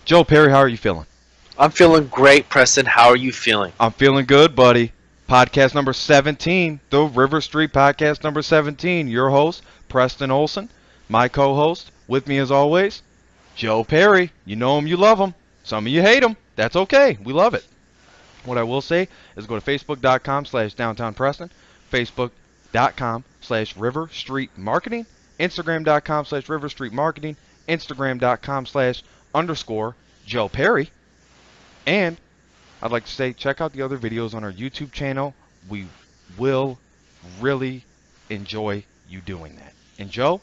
Joe Perry, how are you feeling? I'm feeling great, Preston. How are you feeling? I'm feeling good, buddy. Podcast number 17, the River Street Podcast number 17. Your host, Preston Olson. My co-host, with me as always, Joe Perry. You know him, you love him. Some of you hate him. That's okay. We love it. What I will say is go to facebook.com/downtownpreston, facebook.com/River Street Marketing, instagram.com/River Street Marketing, instagram.com/_ Joe Perry. And I'd like to say check out the other videos on our YouTube channel. We will really enjoy you doing that. And Joe,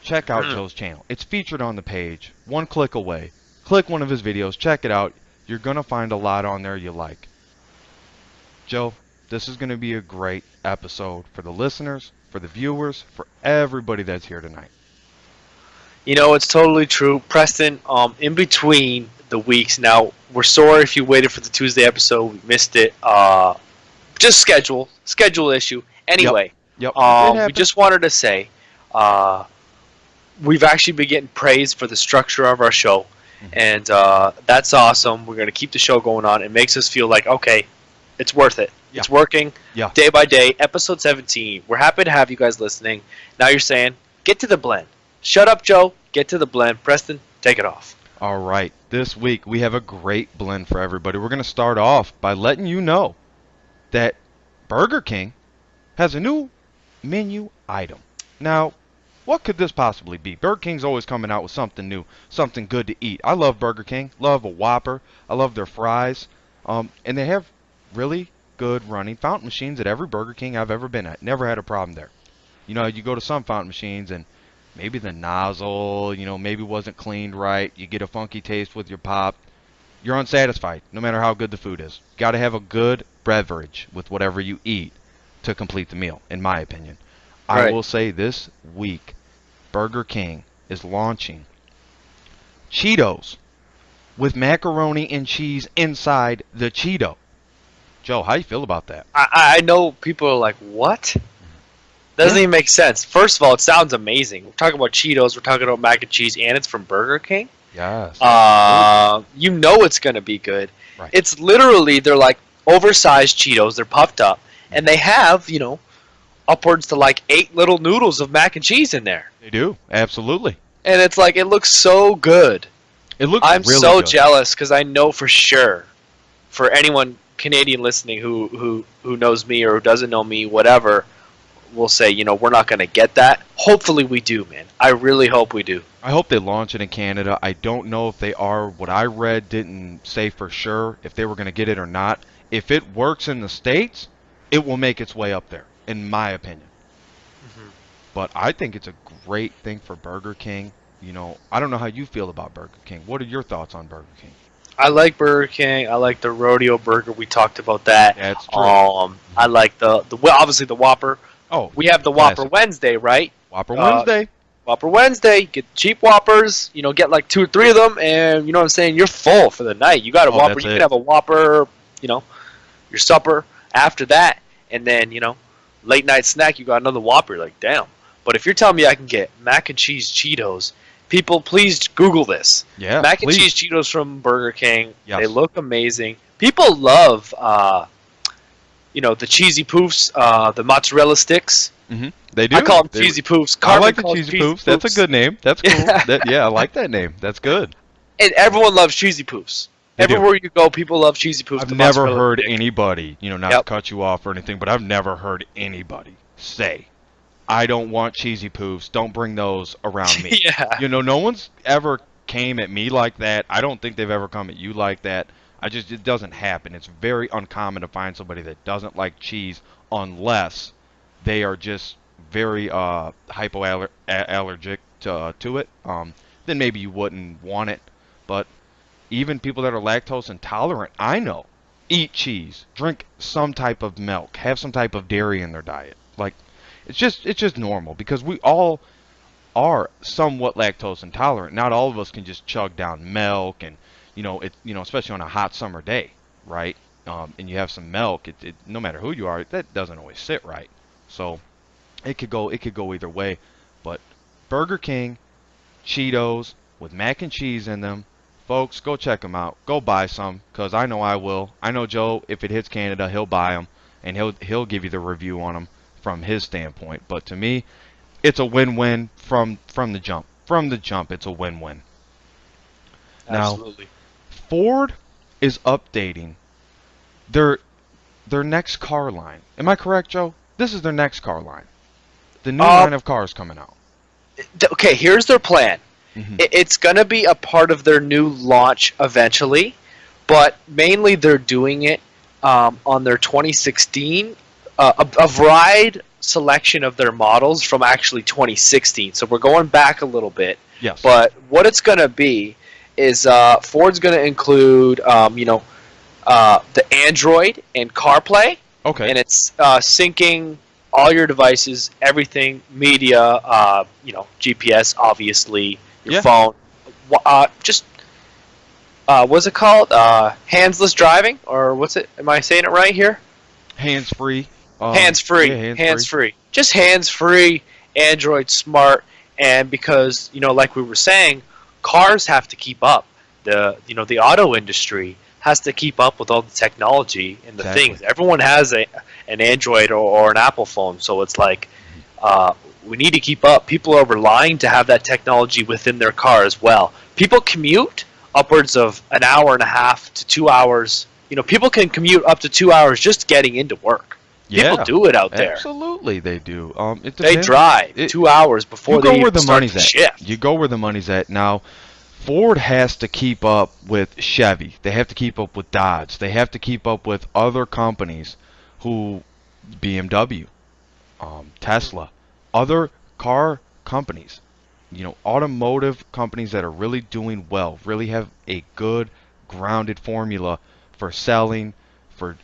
check out Joe's channel. It's featured on the page, one click away. Click one of his videos, check it out. You're going to find a lot on there you like. Joe, this is going to be a great episode for the listeners, for the viewers, for everybody that's here tonight. You know, it's totally true. Preston, in between the weeks, now, we're sorry if you waited for the Tuesday episode. We missed it. Just schedule issue. Anyway, Yep. we just wanted to say we've actually been getting praise for the structure of our show. And that's awesome. We're going to keep the show going on. It makes us feel like, okay, it's worth it. Yeah. It's working Yeah. day by day. Episode 17. We're happy to have you guys listening. Now you're saying, get to the blend. Shut up, Joe. Get to the blend. Preston, take it off. All right. This week we have a great blend for everybody. We're going to start off by letting you know that Burger King has a new menu item. Now, what could this possibly be? Burger King's always coming out with something new, something good to eat. I love Burger King, love a Whopper, I love their fries, and they have really good running fountain machines at every Burger King I've ever been at. Never had a problem there. You know, you go to some fountain machines and maybe the nozzle, maybe wasn't cleaned right. You get a funky taste with your pop. You're unsatisfied, no matter how good the food is. Got to have a good beverage with whatever you eat to complete the meal, in my opinion. I Right. will say this week, Burger King is launching Cheetos with macaroni and cheese inside the Cheeto. Joe, how you feel about that? I know people are like, what? Doesn't even make sense. First of all, it sounds amazing. We're talking about Cheetos. We're talking about mac and cheese, and it's from Burger King. Yes. You know it's going to be good. Right. It's literally, they're like oversized Cheetos. They're puffed up. And they have, upwards to like 8 little noodles of mac and cheese in there. They do, absolutely. And it's like, it looks so good. It looks I'm really so good. jealous because I know for sure, for anyone Canadian listening who knows me or who doesn't know me, whatever, will say, we're not going to get that. Hopefully we do, man. I really hope we do. I hope they launch it in Canada. I don't know if they are. What I read didn't say for sure if they were going to get it or not. If it works in the States, it will make its way up there, in my opinion. But I think it's a great thing for Burger King. I don't know how you feel about Burger King. What are your thoughts on Burger King? I like Burger King. I like the rodeo burger. We talked about that. That's true. I like the obviously the Whopper. Oh, We have the classic. Whopper Wednesday, right? Whopper Wednesday. Whopper Wednesday. Get cheap Whoppers. Get like 2 or 3 of them, and you know what I'm saying. You're full for the night. You got a Whopper. That's You it. can have a Whopper. Your supper after that, and then late night snack. You got another Whopper. You're like, damn. But if you're telling me I can get mac and cheese Cheetos, people, please Google this. Yeah, Mac please. and cheese Cheetos from Burger King. Yes. They look amazing. People love, the cheesy poofs, the mozzarella sticks. They do. I call them They- cheesy poofs. I Carmen like the calls cheesy poofs. That's a good name. That's cool. Yeah, I like that name. That's good. And everyone loves cheesy poofs. They do. Everywhere you go, people love cheesy poofs. I've the never mozzarella heard stick. anybody, not to cut you off or anything, but I've never heard anybody say, I don't want cheesy poofs. Don't bring those around me. Yeah. No one's ever came at me like that. I don't think they've ever come at you like that. It doesn't happen. It's very uncommon to find somebody that doesn't like cheese unless they are just very hypoallergic to it. Then maybe you wouldn't want it. But even people that are lactose intolerant, I know, eat cheese, drink some type of milk, have some type of dairy in their diet. Like, it's just normal because we all are somewhat lactose intolerant. Not all of us can just chug down milk, and especially on a hot summer day, right? And you have some milk. It no matter who you are, that doesn't always sit right. So it could go either way. But Burger King Cheetos with mac and cheese in them, folks, go check them out. Go buy some, cause I know I will. I know Joe, if it hits Canada, he'll buy them, and he'll give you the review on them from his standpoint. But to me, it's a win-win from the jump. From the jump, it's a win-win. Now, Absolutely. Ford is updating their next car line. Am I correct, Joe? This is their next car line. The new Um, line of cars coming out. okay, here's their plan. Hmm. It's going to be a part of their new launch eventually, but mainly they're doing it on their 2016, a wide selection of their models from actually 2016. So we're going back a little bit. Yes. But what it's going to be is Ford's going to include, the Android and CarPlay, Okay. and it's syncing all your devices, everything, media, GPS, obviously, your Yeah. phone. Just what's it called? Handsless driving, or what's it? Am I saying it right here? Hands free. Hands free. Yeah, hands Hands free. free. Just hands free. Android Smart, and because like we were saying, cars have to keep up. The auto industry has to keep up with all the technology and the Exactly. things. Everyone has an Android or an Apple phone, so it's like we need to keep up. People are relying to have that technology within their car as well. People commute upwards of an hour and a half to 2 hours. People can commute up to 2 hours just getting into work. Yeah. People do it out there. Absolutely, they do. It They depends. drive It- 2 hours before You they go even where the start money's the at. shift. You go where the money's at. Now, Ford has to keep up with Chevy. They have to keep up with Dodge. They have to keep up with other companies who BMW, Tesla, other car companies, automotive companies that are really doing well, really have a good grounded formula for selling, for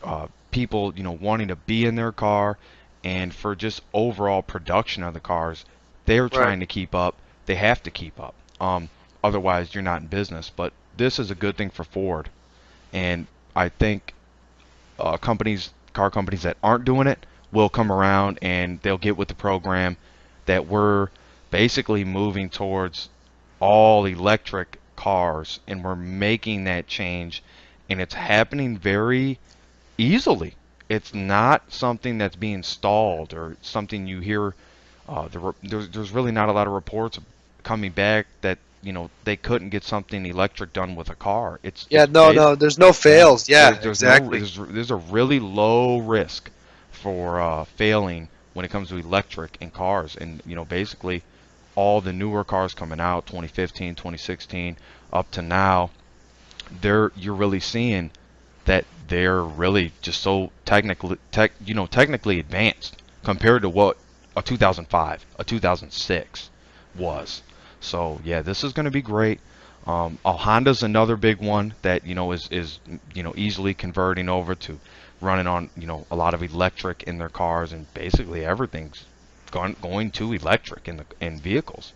people, wanting to be in their car, and for just overall production of the cars. They're Right. trying to keep up. They have to keep up. Otherwise, you're not in business. But this is a good thing for Ford, and I think car companies that aren't doing it will come around and they'll get with the program that we're basically moving towards all electric cars, and we're making that change, and it's happening very easily. It's not something that's being stalled or something you hear. There's really not a lot of reports coming back that they couldn't get something electric done with a car. Yeah, It's no, there's no yeah. fails. Yeah, There's no exactly. there's a really low risk for failing when it comes to electric in cars, and basically all the newer cars coming out 2015, 2016 up to now, you're really seeing that they're really just so technically advanced compared to what a 2005, a 2006 was. So yeah, this is going to be great. Honda's another big one that is easily converting over to running on a lot of electric in their cars, and basically everything's going to electric in vehicles.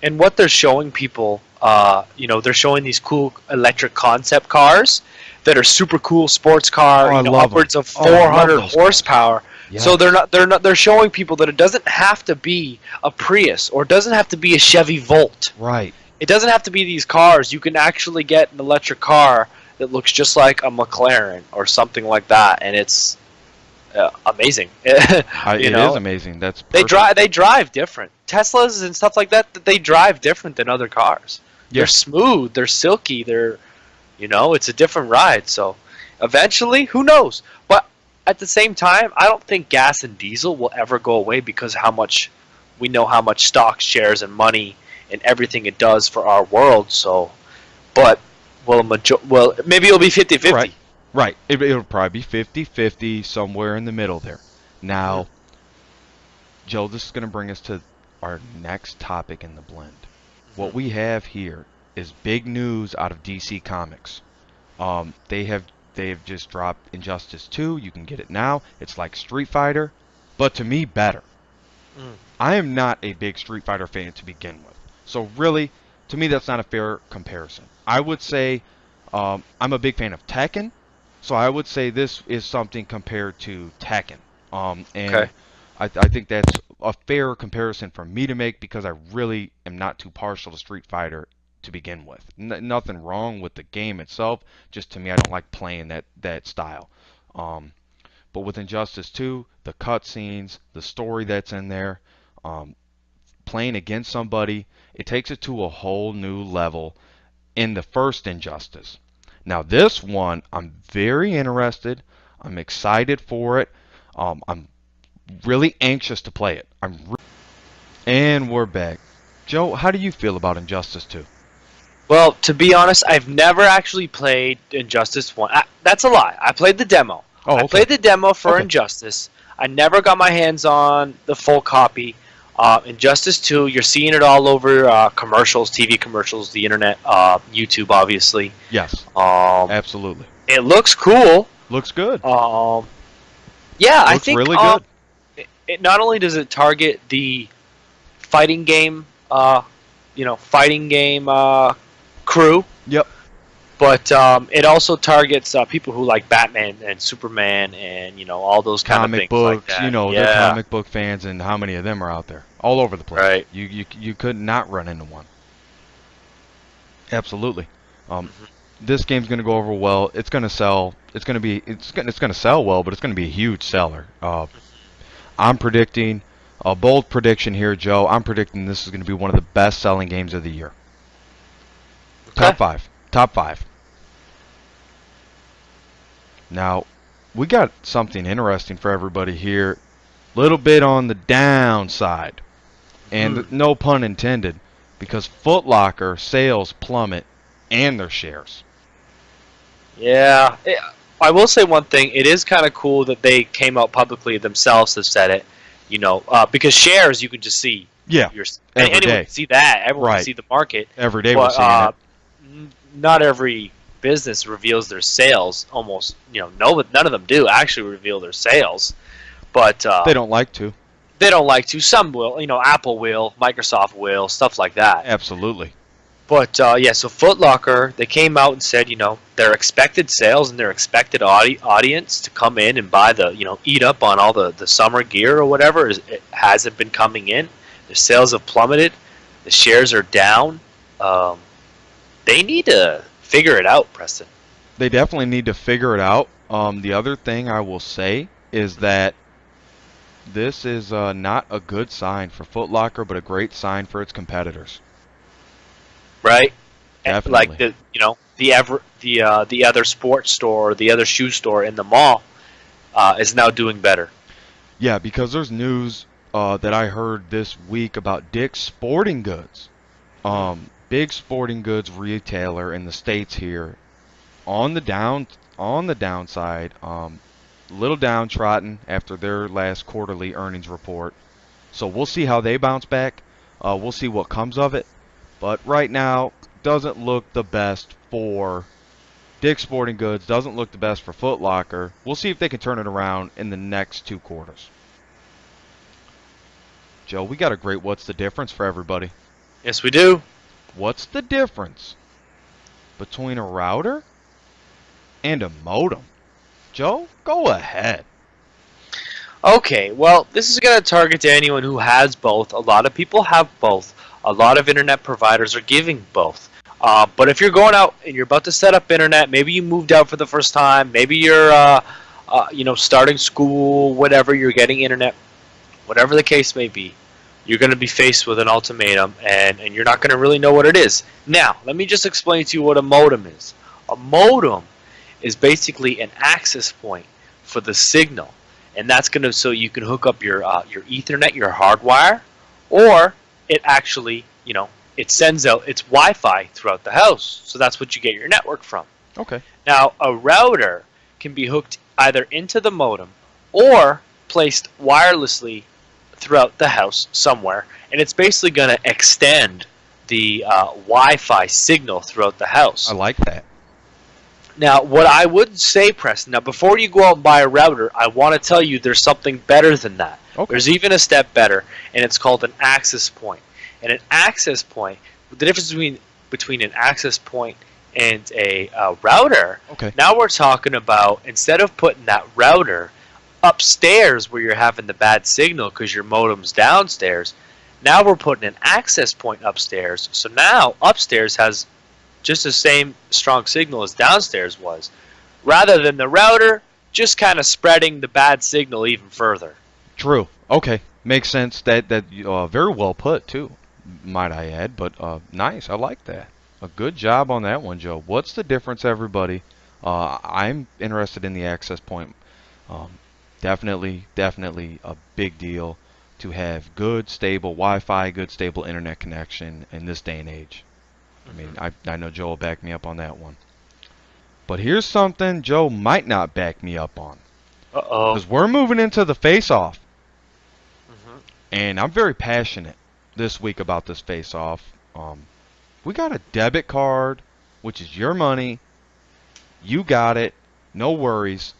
And what they're showing people, they're showing these cool electric concept cars that are super cool sports car, Oh, I love 'em. upwards of Oh, I love 400 those cars. horsepower. So Yes. they're showing people that it doesn't have to be a Prius or it doesn't have to be a Chevy Volt. Right. It doesn't have to be these cars. You can actually get an electric car that looks just like a McLaren or something like that, and it's amazing. It is amazing. That's perfect. They drive different. Teslas and stuff like that, they drive different than other cars. Yeah. They're smooth, they're silky, it's a different ride. So eventually, who knows? But at the same time, I don't think gas and diesel will ever go away because we know how much stock shares and money and everything it does for our world. So, but maybe it'll be 50-50. Right. Right. It'll probably be 50-50, somewhere in the middle there. Now, Joe, this is going to bring us to our next topic in the blend. What we have here is big news out of DC Comics. They have just dropped Injustice 2. You can get it now. It's like Street Fighter, but to me better. Mm. I am not a big Street Fighter fan to begin with. So really, to me that's not a fair comparison. I would say I'm a big fan of Tekken. So I would say this is something compared to Tekken. And Okay. I think that's a fair comparison for me to make because I really am not too partial to Street Fighter to begin with. Nothing wrong with the game itself. Just to me, I don't like playing that style. But with Injustice 2, the cutscenes, the story that's in there, playing against somebody, it takes it to a whole new level in the first Injustice. Now this one, I'm very interested. I'm excited for it. I'm really anxious to play it. And we're back. Joe, how do you feel about Injustice 2? Well, to be honest, I've never actually played Injustice 1. That's a lie. I played the demo. Oh, okay. I played the demo for Okay. Injustice. I never got my hands on the full copy. Injustice 2, you're seeing it all over commercials, TV commercials, the internet, YouTube, obviously. Yes, Absolutely. absolutely. It looks cool. Looks good. Yeah, I Looks think really good. it not only does it target the fighting game, crew. Yep. But it also targets people who like Batman and Superman and all those kind of Comic things books, like that. they're Yeah. comic book fans, and how many of them are out there? All over the place. Right. You could not run into one. Absolutely. This game's going to go over well. It's going to sell. It's going to sell well, but it's going to be a huge seller. I'm predicting a bold prediction here, Joe. I'm predicting this is going to be one of the best-selling games of the year. Okay. Top 5. Top 5. Now, we got something interesting for everybody here. Little bit on the downside. And no pun intended, because Footlocker sales plummet and their shares. Yeah. I will say one thing. It is kind of cool that they came out publicly themselves have said it. Because shares you can just see. Yeah. Every Anyone day. can see that. Everyone Right. can see the market. Every day we're seeing it. Not every business reveals their sales. Almost, none of them do actually reveal their sales. But They don't like to. They don't like to. Some will. Apple will, Microsoft will, stuff like that. Absolutely. But so Footlocker, they came out and said, their expected sales and their expected audience to come in and buy the, eat up on all the summer gear or whatever, it hasn't been coming in. Their sales have plummeted. The shares are down. They need to figure it out, Preston. They definitely need to figure it out. The other thing I will say is that this is not a good sign for Footlocker, but a great sign for its competitors. Right? Definitely. Like the other sports store or the other shoe store in the mall is now doing better. Yeah, because there's news that I heard this week about Dick's Sporting Goods. Big sporting goods retailer in the States here, on the downside, little downtrodden after their last quarterly earnings report. So we'll see how they bounce back. We'll see what comes of it. But right now, doesn't look the best for Dick's Sporting Goods. Doesn't look the best for Footlocker. We'll see if they can turn it around in the next 2 quarters. Joe, we got a great what's the difference for everybody. Yes, we do. What's the difference between a router and a modem? Joe, go ahead. Okay, well, this is going to target to anyone who has both. A lot of people have both. A lot of internet providers are giving both. But if you're going out and you're about to set up internet, maybe you moved out for the first time, maybe you're starting school, whatever, you're getting internet, whatever the case may be, you're going to be faced with an ultimatum, and you're not going to really know what it is. Now, let me just explain to you what a modem is. A modem is basically an access point for the signal, and that's going to so you can hook up your Ethernet, your hardwire, or it actually, it sends out its Wi-Fi throughout the house. So that's what you get your network from. Okay. Now, a router can be hooked either into the modem or placed wirelessly throughout the house somewhere, and it's basically going to extend the Wi-Fi signal throughout the house. I like that. Now, what I would say, Preston, now before you go out and buy a router, I want to tell you there's something better than that. Okay. There's even a step better, and it's called an access point. And an access point, the difference between an access point and a router, Okay. now we're talking about, instead of putting that router upstairs where you're having the bad signal because your modem's downstairs, Now we're putting an access point upstairs. So now upstairs has just the same strong signal as downstairs was, rather than the router just kind of spreading the bad signal even further. True. Okay. Makes sense. That very well put too, might I add. But nice. I like that. A good job on that one, Joe. What's the difference, everybody? I'm interested in the access point. Um, definitely a big deal to have good, stable Wi-Fi, good, stable internet connection in this day and age. I mean, I know Joe will back me up on that one. But here's something Joe might not back me up on. Uh-oh. Because we're moving into the face-off. Mhm. And I'm very passionate this week about this face-off. We got a debit card, which is your money. You got it. No worries.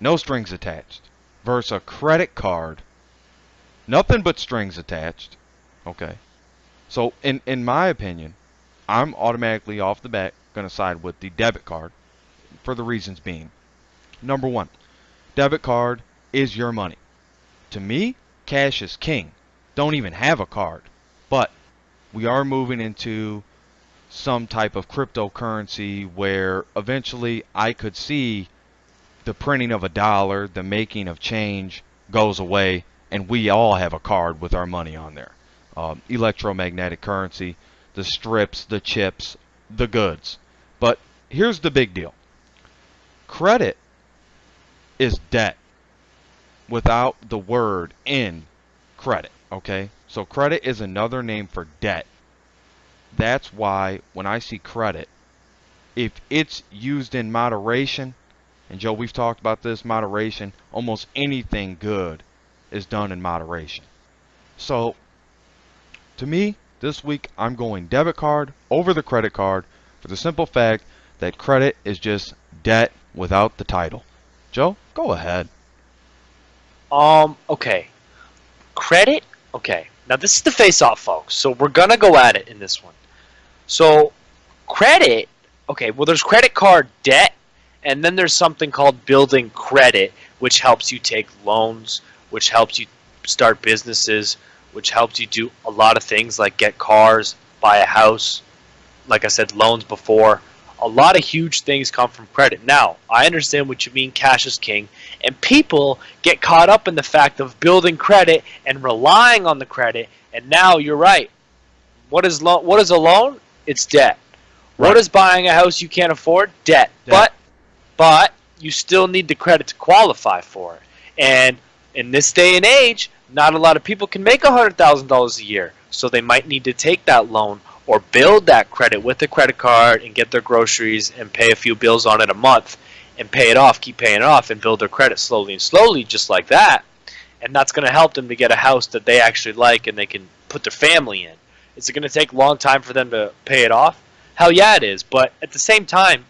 No strings attached. Versus a credit card. Nothing but strings attached. Okay. So, in my opinion, I'm automatically off the bat going to side with the debit card for the reasons being. Number one, debit card is your money. To me, cash is king. Don't even have a card. But we are moving into some type of cryptocurrency where eventually I could see the printing of a dollar, the making of change goes away, and we all have a card with our money on there. Electromagnetic currency, the strips, the chips, the goods. But here's the big deal. Credit is debt without the word in credit, okay? So credit is another name for debt. That's why when I see credit, if it's used in moderation, and Joe, we've talked about this, moderation, almost anything good is done in moderation. So, to me, this week I'm going debit card over the credit card for the simple fact that credit is just debt without the title. Joe, go ahead. Okay. Credit? Okay. Now this is the face-off, folks. So we're gonna go at it in this one. So credit, okay, well there's credit card debt, and then there's something called building credit, which helps you take loans, which helps you start businesses, which helps you do a lot of things like get cars, buy a house, like I said, loans before. A lot of huge things come from credit. Now, I understand what you mean, cash is king, and people get caught up in the fact of building credit and relying on the credit, and now you're right. What is a loan? It's debt. Right. What is buying a house you can't afford? Debt. Debt. But you still need the credit to qualify for it. And in this day and age, not a lot of people can make $100,000 a year, so they might need to take that loan or build that credit with a credit card and get their groceries and pay a few bills on it a month and pay it off, keep paying it off, and build their credit slowly and slowly, just like that. And that's going to help them to get a house that they actually like and they can put their family in. Is it going to take a long time for them to pay it off? Hell yeah, it is. But at the same time,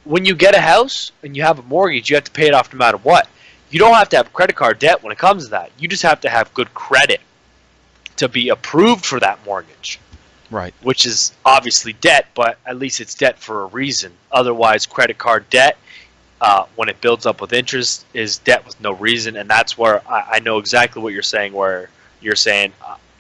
when you get a house and you have a mortgage, you have to pay it off no matter what. You don't have to have credit card debt when it comes to that. You just have to have good credit to be approved for that mortgage. Right. Which is obviously debt, but at least it's debt for a reason. Otherwise, credit card debt, when it builds up with interest, is debt with no reason. And that's where I know exactly what you're saying, where you're saying,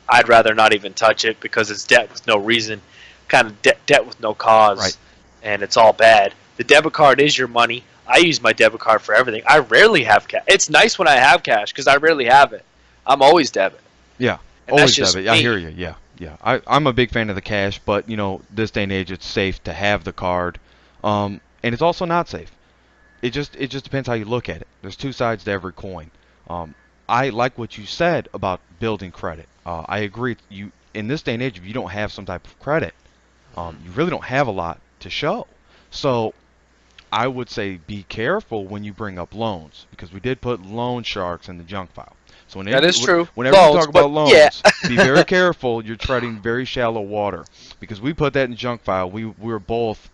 I'd rather not even touch it because it's debt with no reason, kind of debt with no cause, Right. And it's all bad. The debit card is your money. I use my debit card for everything. I rarely have cash. It's nice when I have cash because I rarely have it. I'm always debit. Yeah. And that's Always just debit. I me. hear you. Yeah. Yeah. I'm a big fan of the cash, but this day and age, it's safe to have the card, and it's also not safe. It just depends how you look at it. There's two sides to every coin. I like what you said about building credit. I agree. You in this day and age, if you don't have some type of credit, you really don't have a lot to show. So I would say be careful when you bring up loans, because we did put loan sharks in the junk file. So That is true. Whenever Loans, you talk about but loans, yeah. be very careful. You're treading very shallow water, because we put that in junk file. We were both,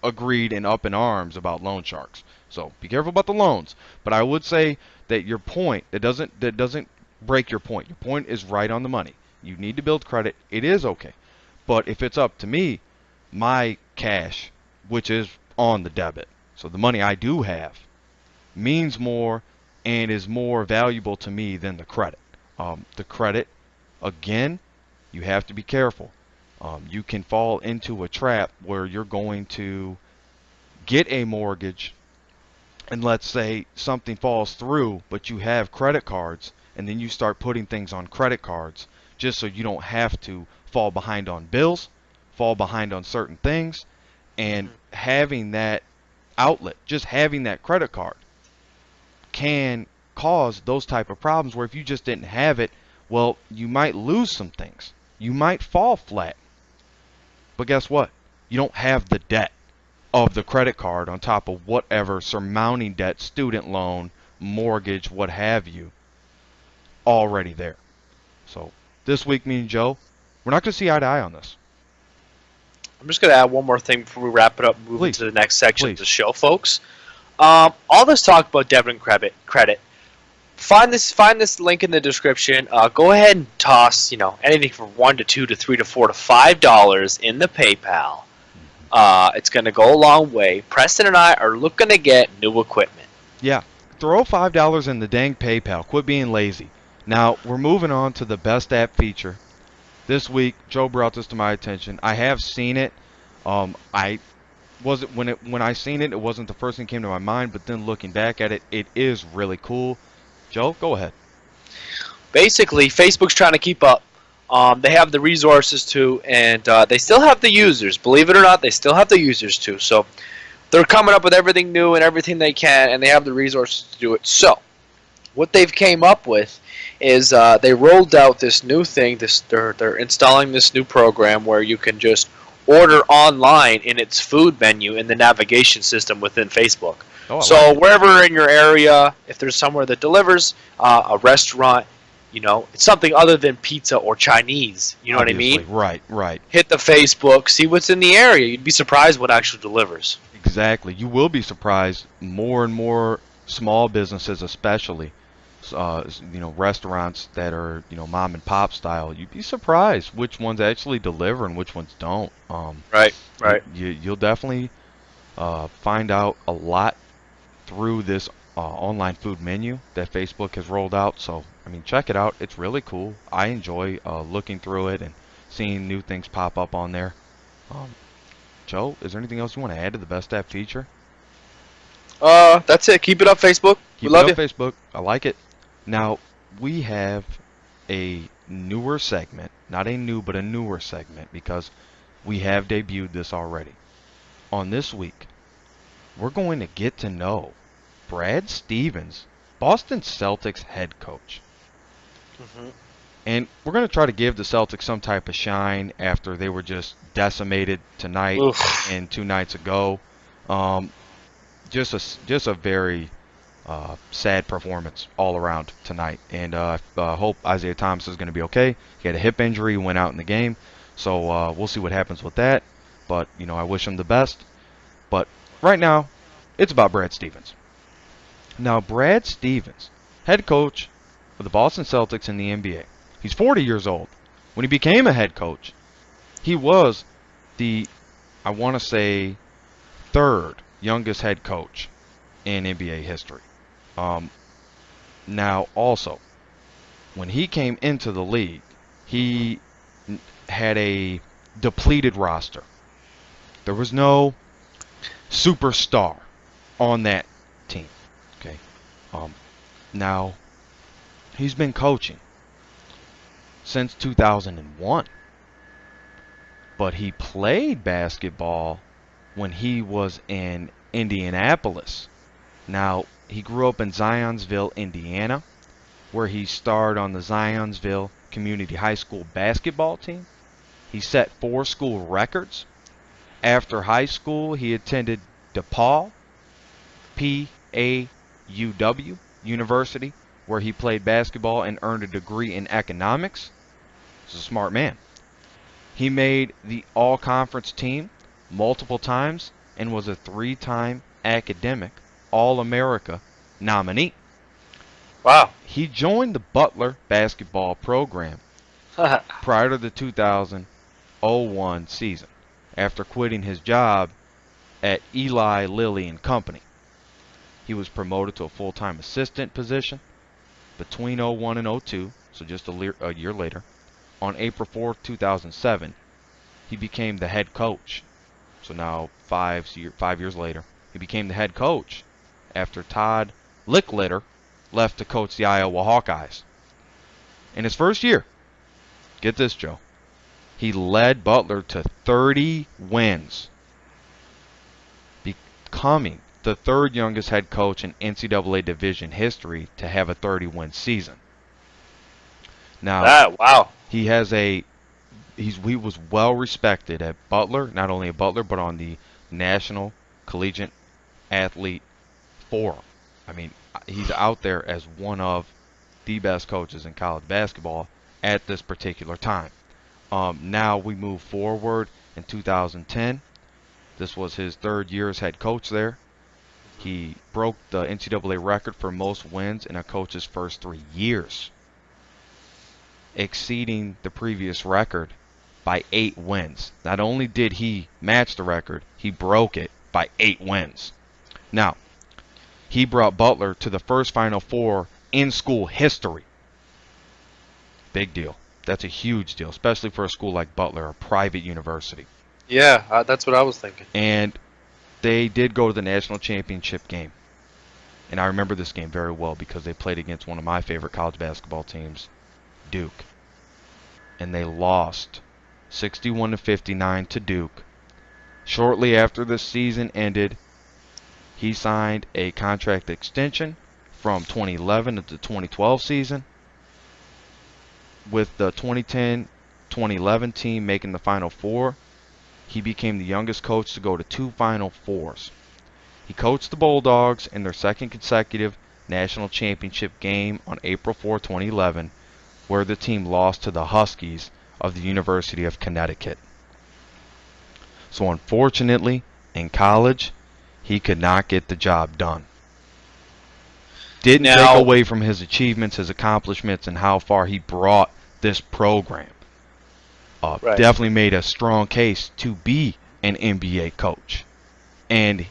agreed and up in arms about loan sharks. So be careful about the loans. But I would say that your point that doesn't break your point. Your point is right on the money. You need to build credit. It is okay. But if it's up to me, my cash, which is on the debit, so the money I do have, means more and is more valuable to me than the credit. The credit Again, you have to be careful. You can fall into a trap where you're going to get a mortgage, and let's say something falls through, but you have credit cards, and then you start putting things on credit cards just so you don't have to fall behind on bills, fall behind on certain things, and Mhm. having that outlet, just having that credit card can cause those type of problems where if you just didn't have it, well, you might lose some things. You might fall flat. But guess what? You don't have the debt of the credit card on top of whatever surmounting debt, student loan, mortgage, what have you, already there. So this week, me and Joe, we're not going to see eye to eye on this. I'm just going to add one more thing before we wrap it up, move Please, into the next section of please. the show, folks. All this talk about debit and credit. Find this link in the description. Go ahead and toss, anything from $1 to $2 to $3 to $4 to $5 in the PayPal. It's going to go a long way. Preston and I are looking to get new equipment. Yeah, throw $5 in the dang PayPal. Quit being lazy. Now, we're moving on to the best app feature. This week, Joe brought this to my attention. I have seen it. I wasn't when I seen it, it wasn't the first thing that came to my mind, but then looking back at it, it is really cool. Joe, go ahead. Basically, Facebook's trying to keep up. They have the resources too, and they still have the users. Believe it or not, they still have the users too. So they're coming up with everything new and everything they can, and they have the resources to do it. So what they've came up with is they rolled out this new thing. They're installing this new program where you can just order online in its food menu in the navigation system within Facebook. Oh, I So like it. wherever in your area, if there's somewhere that delivers, a restaurant, it's something other than pizza or Chinese. You know what I Obviously, mean? right, right. Hit the Facebook, see what's in the area. You'd be surprised what actually delivers. Exactly. You will be surprised. More and more small businesses, especially, restaurants that are, mom and pop style. You'd be surprised which ones actually deliver and which ones don't. Right, right. You'll definitely find out a lot through this online food menu that Facebook has rolled out. So, I mean, check it out. It's really cool. I enjoy looking through it and seeing new things pop up on there. Um, Joe, is there anything else you want to add to the best app feature? That's it. Keep it up, Facebook. We Keep love it you. up, Facebook. I like it. Now, we have a newer segment. Not a new, but a newer segment because we have debuted this already. On this week, we're going to get to know Brad Stevens, Boston Celtics head coach. Mhm. And we're going to try to give the Celtics some type of shine after they were just decimated tonight Oof. and 2 nights ago. Um, just a very sad performance all around tonight. And I hope Isaiah Thomas is going to be okay. He had a hip injury, went out in the game. So we'll see what happens with that. But, I wish him the best. But right now, it's about Brad Stevens. Now, Brad Stevens, head coach of the Boston Celtics in the NBA. He's 40 years old. When he became a head coach, he was the, I want to say, third youngest head coach in NBA history. Now, also, when he came into the league, he had a depleted roster. There was no superstar on that team. Okay. Now, he's been coaching since 2001. But he played basketball when he was in Indianapolis. Now, he grew up in Zionsville, Indiana, where he starred on the Zionsville Community High School basketball team. He set 4 school records. After high school, he attended DePaul, P-A-U-W, University, where he played basketball and earned a degree in economics. He's a smart man. He made the all-conference team multiple times and was a 3-time academic All-America nominee. Wow. He joined the Butler basketball program prior to the 2001 season after quitting his job at Eli Lilly and Company. He was promoted to a full-time assistant position between '01 and '02, so just a year later. on April 4th, 2007, he became the head coach. So now 5 years later, he became the head coach after Todd Licklider left to coach the Iowa Hawkeyes. In his first year, get this, Joe, he led Butler to 30 wins, becoming the third youngest head coach in NCAA division history to have a 30-win season. Now, Wow. he was well respected at Butler, not only at Butler, but on the National Collegiate Athlete Forum. I mean, he's out there as one of the best coaches in college basketball at this particular time. Now we move forward in 2010. This was his third year as head coach there. He broke the NCAA record for most wins in a coach's first 3 years, exceeding the previous record by 8 wins. Not only did he match the record, he broke it by 8 wins. Now, he brought Butler to the first Final Four in school history. Big deal. That's a huge deal, especially for a school like Butler, a private university. Yeah, that's what I was thinking. And they did go to the national championship game. And I remember this game very well because they played against one of my favorite college basketball teams, Duke. And they lost 61-59 to Duke. Shortly after the season ended, he signed a contract extension from 2011 to the 2012 season, with the 2010-2011 team making the Final Four. He became the youngest coach to go to 2 Final Fours. He coached the Bulldogs in their second consecutive national championship game on April 4, 2011, where the team lost to the Huskies of the University of Connecticut. So unfortunately, in college, he could not get the job done. Didn't take away from his achievements, his accomplishments, and how far he brought this program. Right. Definitely made a strong case to be an NBA coach. And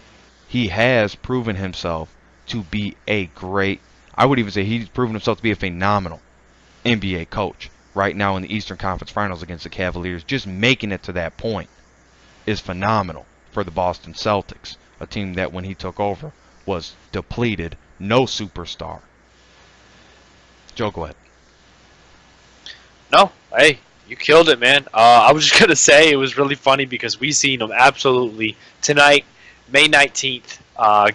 he has proven himself to be a great, I would even say he's proven himself to be a phenomenal NBA coach right now in the Eastern Conference Finals against the Cavaliers. Just making it to that point is phenomenal for the Boston Celtics, a team that when he took over was depleted, no superstar. Joe, go ahead. No, hey, you killed it, man. I was just going to say it was really funny because we seen him absolutely tonight, May 19th,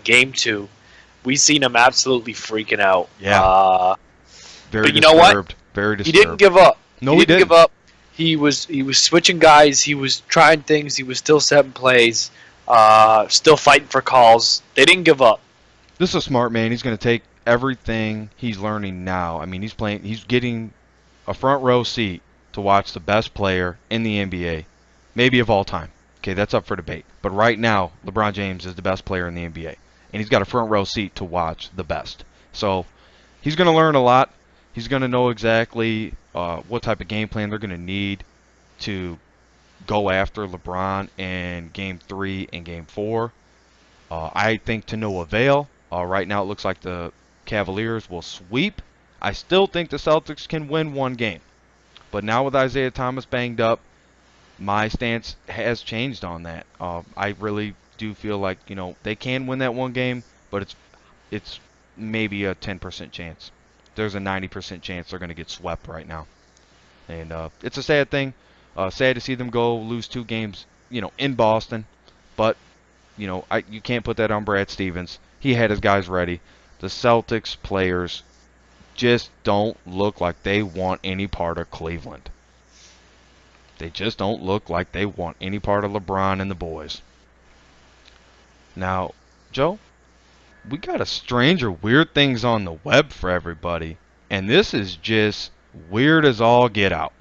Game 2. We seen him absolutely freaking out. Yeah. Very but you know what? Very disturbed. He didn't give up. No, he didn't give up. He was switching guys. He was trying things. He was still setting plays, still fighting for calls. They didn't give up. This is a smart man. He's going to take everything he's learning now. I mean, he's getting a front row seat to watch the best player in the NBA, maybe of all time. Okay, that's up for debate. But right now, LeBron James is the best player in the NBA, and he's got a front row seat to watch the best. So he's going to learn a lot. He's going to know exactly what type of game plan they're going to need to go after LeBron in Game 3 and Game 4. I think to no avail. Right now it looks like the Cavaliers will sweep. I still think the Celtics can win one game. But now with Isaiah Thomas banged up, my stance has changed on that. I really do feel like, they can win that one game, but it's maybe a 10% chance. There's a 90% chance they're going to get swept right now. And it's a sad thing. Sad to see them lose 2 games, in Boston. But, you can't put that on Brad Stevens. He had his guys ready. The Celtics players just don't look like they want any part of Cleveland. They just don't look like they want any part of LeBron and the boys. Now, Joe, we got a stranger weird things on the web for everybody. And this is just weird as all get out.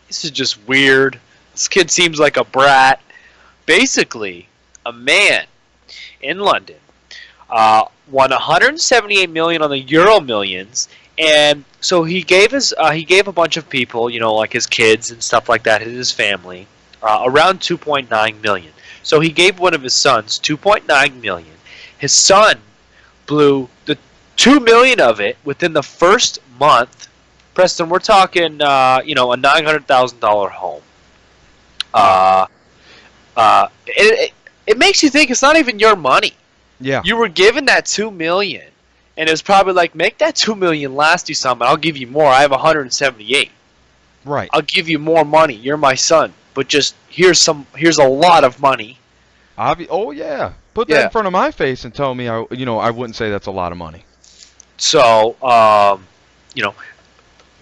This is just weird. This kid seems like a brat. Basically, a man in London won 178 million on the Euro Millions, and so he gave a bunch of people, like his kids and stuff like that, his family, around 2.9 million. So he gave one of his sons 2.9 million. His son blew the 2 million of it within the first month Preston, we're talking, you know, a $900,000 home. Uh, it makes you think it's not even your money. Yeah. You were given that $2 million, and it was probably like, make that $2 million last you something. I'll give you more. I have 178. Right. I'll give you more money. You're my son, but just here's a lot of money. Oh yeah. Put that in front of my face and tell me I wouldn't say that's a lot of money. So, you know,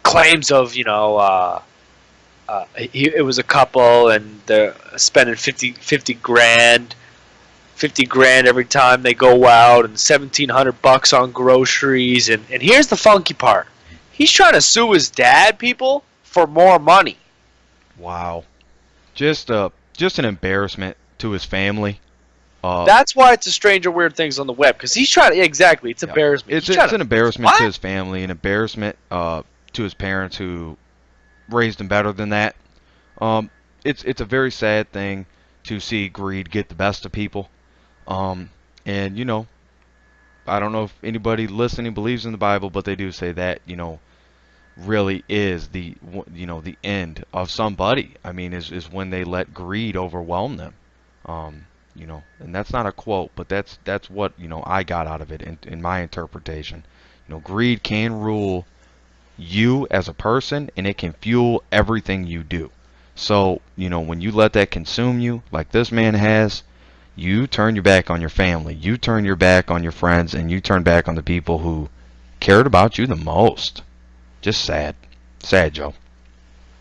claims of, you know, it was a couple and they're spending 50 grand. 50 grand every time they go out, and $1,700 on groceries, and here's the funky part. He's trying to sue his dad, people, for more money. Wow. Just an embarrassment to his family. That's why it's a Stranger Weird Things on the web, because he's trying to, exactly, it's embarrassment. It's an embarrassment to his family, an embarrassment to his parents who raised him better than that. It's a very sad thing to see greed get the best of people. And you know, I don't know if anybody listening believes in the Bible, but they do say that, you know, really is the end of somebody. I mean, is when they let greed overwhelm them. You know, and that's not a quote, but that's what, you know, I got out of it in my interpretation. You know, greed can rule you as a person, and it can fuel everything you do. So, you know, when you let that consume you, like this man has, you turn your back on your family, you turn your back on your friends, and you turn back on the people who cared about you the most. Just sad. Sad, Joe.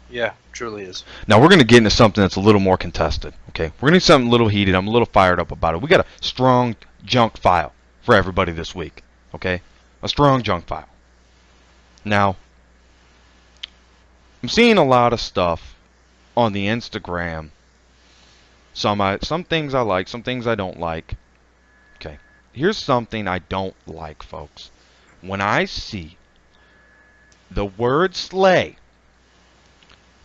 Yeah, truly is. Now we're going to get into something that's a little more contested, okay? We're going to get something a little heated. I'm a little fired up about it. We got a strong junk file for everybody this week, okay? A strong junk file. Now, I'm seeing a lot of stuff on the Instagram. Some things I like, some things I don't like. Okay, here's something I don't like, folks. When I see the word slay,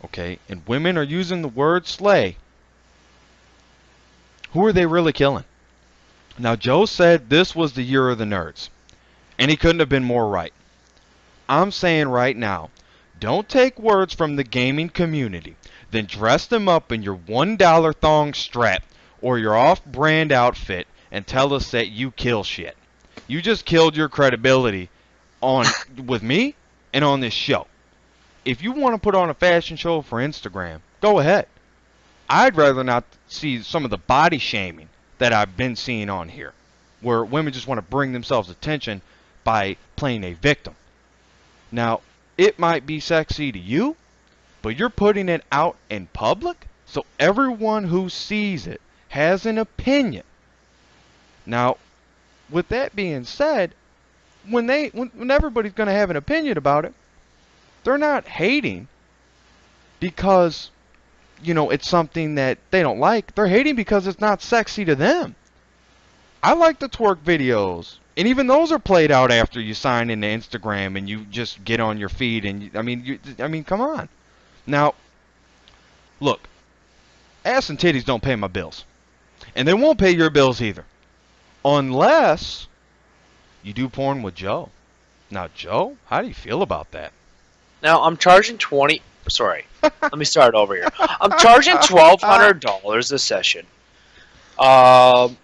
okay, and women are using the word slay, who are they really killing? Now, Joe said this was the year of the nerds, and he couldn't have been more right. I'm saying right now, don't take words from the gaming community, then dress them up in your $1 thong strap or your off-brand outfit and tell us that you kill shit. You just killed your credibility with me and on this show. If you want to put on a fashion show for Instagram, go ahead. I'd rather not see some of the body shaming that I've been seeing on here, where women just want to bring themselves attention by playing a victim. Now, it might be sexy to you, but you're putting it out in public, so everyone who sees it has an opinion. Now, with that being said, when everybody's going to have an opinion about it, they're not hating because, you know, it's something that they don't like. They're hating because it's not sexy to them. I like the twerk videos, and even those are played out after you sign into Instagram and you just get on your feed. And I mean, come on. Now, look, ass and titties don't pay my bills, and they won't pay your bills either, unless you do porn with Joe. Now, Joe, how do you feel about that? Now, I'm charging Sorry, let me start over here. I'm charging $1,200 a session. No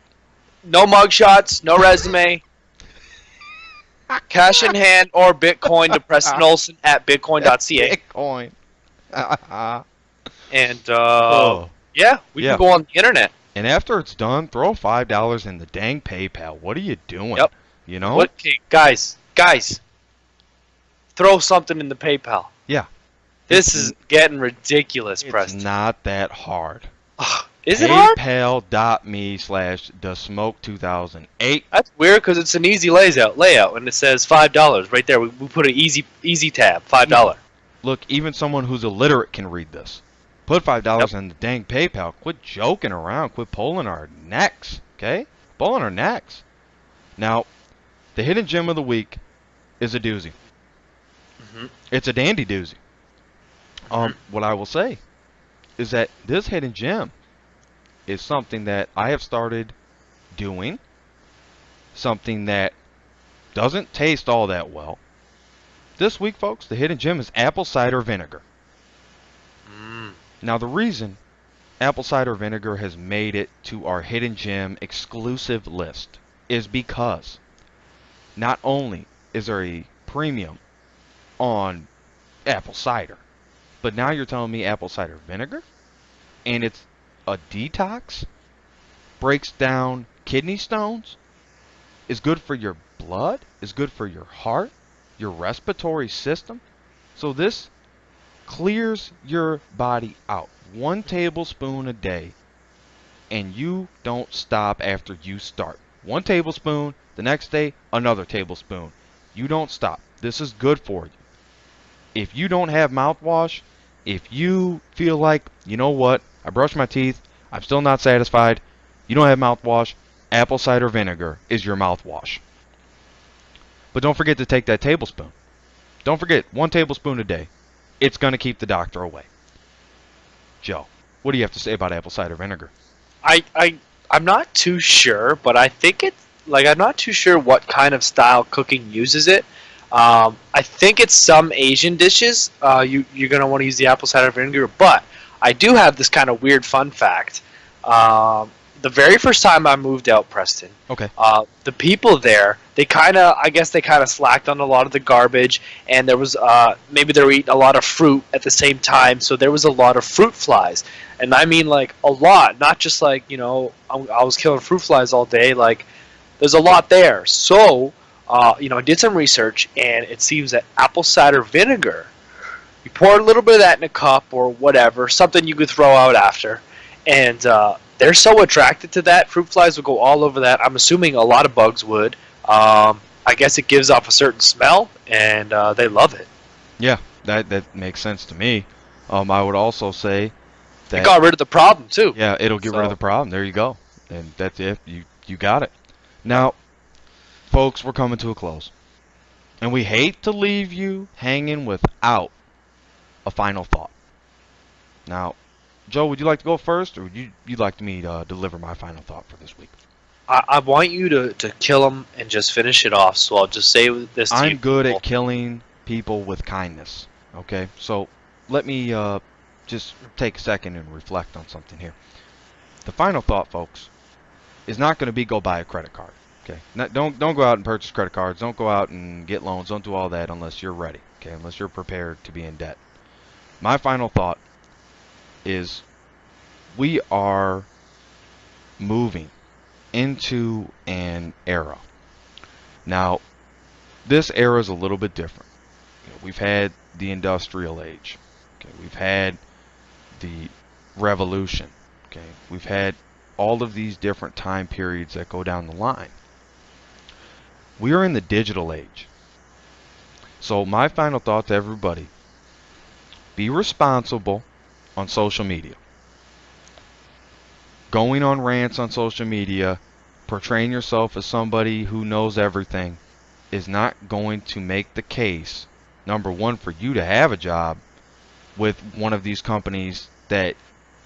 mugshots, no resume, cash in hand or Bitcoin to Preston Olson at bitcoin.ca. Bitcoin. And yeah, we can go on the internet. And after it's done, throw $5 in the dang PayPal. What are you doing? Yep. You know? Okay, guys, throw something in the PayPal. Yeah. This is getting ridiculous, Preston. It's not that hard. Is it hard? PayPal.me/thesmoke2008. That's weird because it's an easy layout, and it says $5 right there. We put an easy tab, $5. Look, even someone who's illiterate can read this. Put $5 in the dang PayPal. Quit joking around. Quit pulling our necks, okay? Pulling our necks. Now, the hidden gem of the week is a doozy. It's a dandy doozy. What I will say is that this hidden gem is something that I have started doing, something that doesn't taste all that well, this week, folks, the hidden gem is apple cider vinegar. Mm. Now, the reason apple cider vinegar has made it to our hidden gem exclusive list is because not only is there a premium on apple cider, but now you're telling me apple cider vinegar? And it's a detox, breaks down kidney stones, is good for your blood, is good for your heart, your respiratory system. So this clears your body out. 1 tablespoon a day, and you don't stop after you start. 1 tablespoon, the next day, another tablespoon. You don't stop. This is good for you. If you don't have mouthwash, if you feel like, you know what, I brushed my teeth, I'm still not satisfied, you don't have mouthwash, apple cider vinegar is your mouthwash. But don't forget to take that tablespoon. Don't forget, 1 tablespoon a day. It's going to keep the doctor away. Joe, what do you have to say about apple cider vinegar? I'm not too sure, but I think it's like I'm not too sure what kind of style cooking uses it. I think it's some Asian dishes. You're gonna want to use the apple cider vinegar, but I do have this kind of weird fun fact. The very first time I moved out, Preston, Okay. the people there, I guess they kind of slacked on a lot of the garbage, and there was maybe they were eating a lot of fruit at the same time, so there was a lot of fruit flies, and I mean like a lot, not just like I was killing fruit flies all day. Like there's a lot there, so I did some research, and it seems that apple cider vinegar, you pour a little bit of that in a cup or whatever, something you could throw out after, and they're so attracted to that. Fruit flies will go all over that. I'm assuming a lot of bugs would. I guess it gives off a certain smell, and they love it. Yeah, that makes sense to me. I would also say that It got rid of the problem, too. yeah, it'll get rid of the problem. There you go. And that's it. You got it. Now, folks, we're coming to a close. And we hate to leave you hanging without a final thought. Now, Joe, would you like to go first, or would you like me to deliver my final thought for this week? I want you to kill them and just finish it off, so I'll just say this to you. I'm good at killing people with kindness. Okay? So, let me just take a second and reflect on something here. The final thought, folks, is not going to be go buy a credit card. Okay? Don't go out and purchase credit cards. Don't go out and get loans. Don't do all that unless you're ready. Okay? Unless you're prepared to be in debt. My final thought is we are moving into an era. Now, this era is a little bit different. We've had the industrial age. Okay? We've had the revolution. Okay? We've had all of these different time periods that go down the line. We are in the digital age. So my final thought to everybody, be responsible on social media. Going on rants on social media, portraying yourself as somebody who knows everything is not going to make the case, number one, for you to have a job with one of these companies that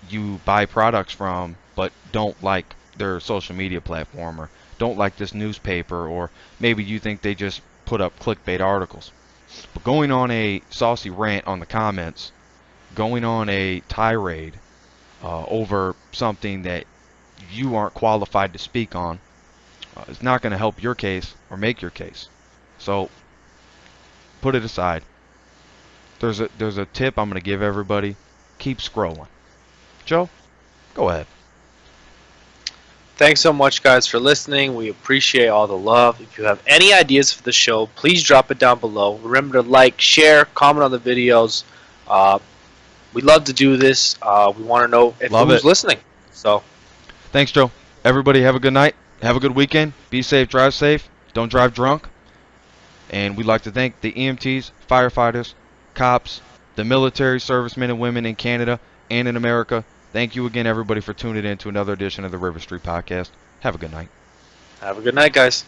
you buy products from but don't like their social media platform, or don't like this newspaper, or maybe you think they just put up clickbait articles. But going on a saucy rant on the comments, going on a tirade over something that you aren't qualified to speak on is not going to help your case or make your case. So put it aside. There's a tip I'm going to give everybody. Keep scrolling. Joe, go ahead. Thanks so much, guys, for listening. We appreciate all the love. If you have any ideas for the show, please drop it down below. Remember to like, share, comment on the videos. We love to do this. We want to know if who's listening. So, thanks, Joe. Everybody have a good night. Have a good weekend. Be safe, drive safe. Don't drive drunk. And we'd like to thank the EMTs, firefighters, cops, the military servicemen and women in Canada and in America. Thank you again, everybody, for tuning in to another edition of the River Street Podcast. Have a good night. Have a good night, guys.